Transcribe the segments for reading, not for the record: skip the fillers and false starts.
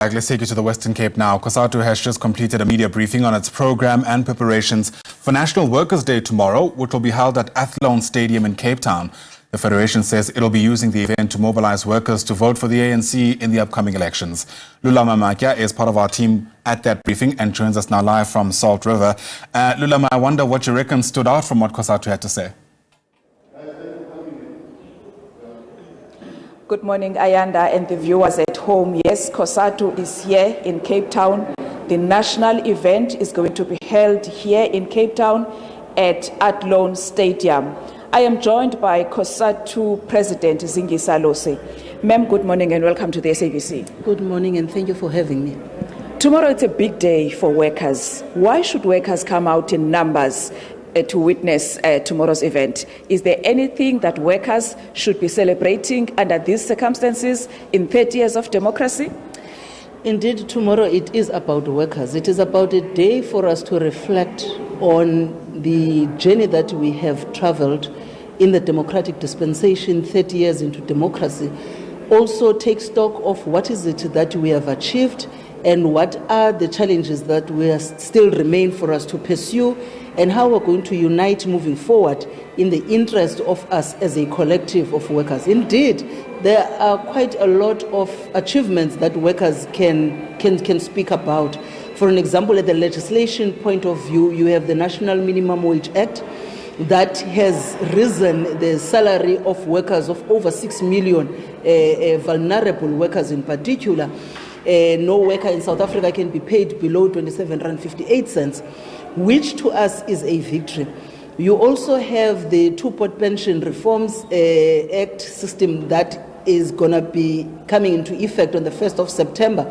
Let's take you to the Western Cape now. Cosatu has just completed a media briefing on its program and preparations for National Workers' Day tomorrow, which will be held at Athlone Stadium in Cape Town. The Federation says it'll be using the event to mobilise workers to vote for the ANC in the upcoming elections. Lulama Matya is part of our team at that briefing and joins us now live from Salt River. Lulama, I wonder what you reckon stood out from what Cosatu had to say. Good morning, Ayanda and the viewers at home. Yes, Cosatu is here in Cape Town. The national event is going to be held here in Cape Town at Athlone Stadium. I am joined by Cosatu President Zingiswa Losi. Ma'am, good morning and welcome to the SABC. Good morning and thank you for having me. Tomorrow it's a big day for workers. Why should workers come out in numbers to witness tomorrow's event? Is there anything that workers should be celebrating under these circumstances in 30 years of democracy? Indeed, tomorrow it is about workers. It is about a day for us to reflect on the journey that we have traveled in the democratic dispensation, 30 years into democracy. Also take stock of what is it that we have achieved and what are the challenges that we still remain for us to pursue, and how we're going to unite moving forward in the interest of us as a collective of workers. Indeed, there are quite a lot of achievements that workers can speak about. For an example, at the legislation point of view, you have the National Minimum Wage Act that has risen the salary of workers of over 6 million vulnerable workers in particular. No worker in South Africa can be paid below 27.58 rand, which to us is a victory. You also have the two-pot pension reforms act system that is going to be coming into effect on the 1st of September,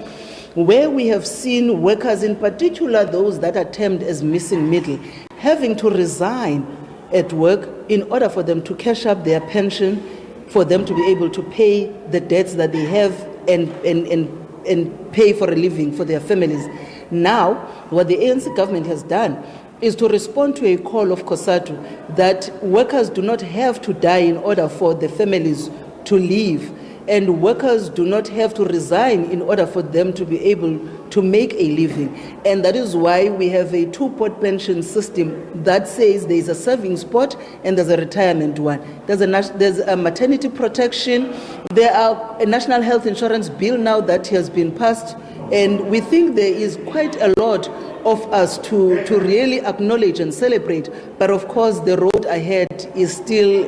where we have seen workers, in particular those that are termed as missing middle, having to resign at work in order for them to cash up their pension, for them to be able to pay the debts that they have and pay for a living for their families. Now, what the ANC government has done is to respond to a call of Cosatu that workers do not have to die in order for the families to live, and workers do not have to resign in order for them to be able to make a living. And that is why we have a two-pot pension system that says there is a savings pot and there's a retirement one. There's a maternity protection. There are a national health insurance bill now that has been passed. And we think there is quite a lot of us to really acknowledge and celebrate. But of course, the road ahead is still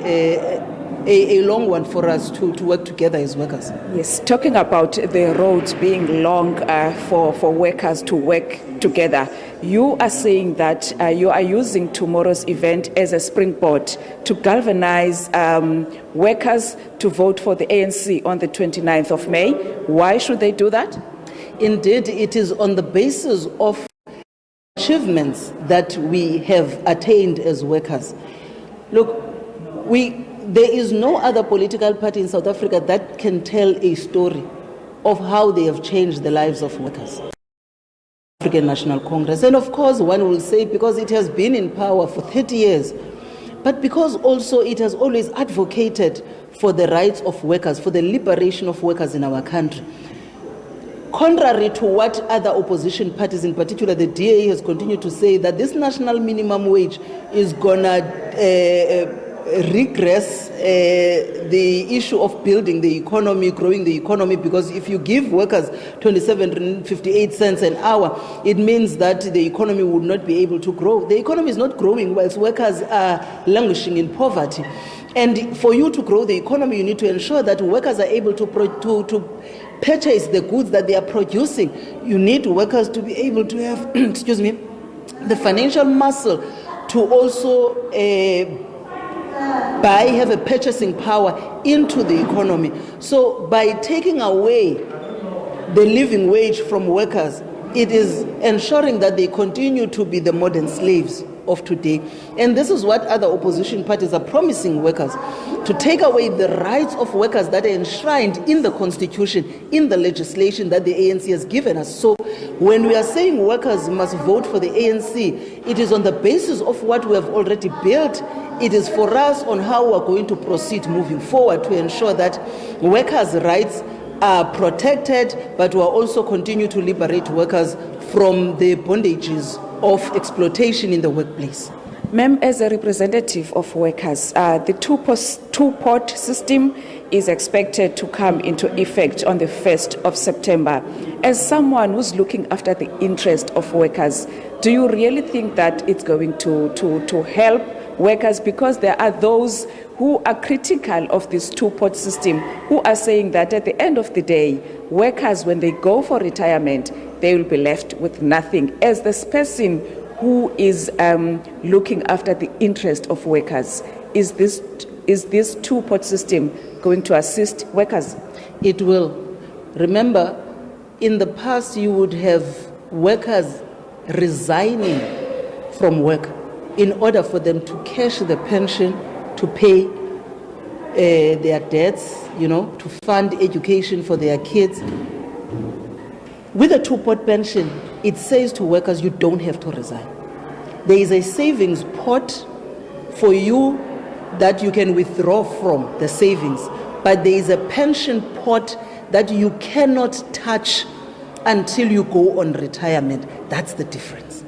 a long one for us to work together as workers. Yes, talking about the roads being long for workers to work together, you are saying that you are using tomorrow's event as a springboard to galvanize workers to vote for the ANC on the 29th of May. Why should they do that? Indeed, it is on the basis of achievements that we have attained as workers. Look, there is no other political party in South Africa that can tell a story of how they have changed the lives of workers. African National Congress. And of course, one will say because it has been in power for 30 years, but because also it has always advocated for the rights of workers, for the liberation of workers in our country. Contrary to what other opposition parties, in particular the DA, has continued to say, that this national minimum wage is going to regress the issue of building the economy, growing the economy, because if you give workers 27.58 cents an hour, it means that the economy would not be able to grow. The economy is not growing whilst workers are languishing in poverty. And for you to grow the economy, you need to ensure that workers are able to purchase the goods that they are producing. You need workers to be able to have, the financial muscle to also have a purchasing power into the economy. So by taking away the living wage from workers, it is ensuring that they continue to be the modern slaves of today. And this is what other opposition parties are promising workers, to take away the rights of workers that are enshrined in the constitution, in the legislation that the ANC has given us. So when we are saying workers must vote for the ANC, it is on the basis of what we have already built. It is for us on how we are going to proceed moving forward to ensure that workers' rights are protected, but we are also continue to liberate workers from the bondages of exploitation in the workplace. Ma'am, as a representative of workers, the two-pot system is expected to come into effect on the 1st of September. As someone who's looking after the interest of workers, do you really think that it's going to help workers? Because there are those who are critical of this two-pot system, who are saying that at the end of the day, workers, when they go for retirement, they will be left with nothing. As this person who is looking after the interest of workers, is this two-pot system going to assist workers? It will. Remember, in the past you would have workers resigning from work in order for them to cash the pension, to pay their debts, to fund education for their kids. With a two-pot pension, it says to workers, you don't have to resign. There is a savings pot for you that you can withdraw from the savings, but there is a pension pot that you cannot touch until you go on retirement. That's the difference.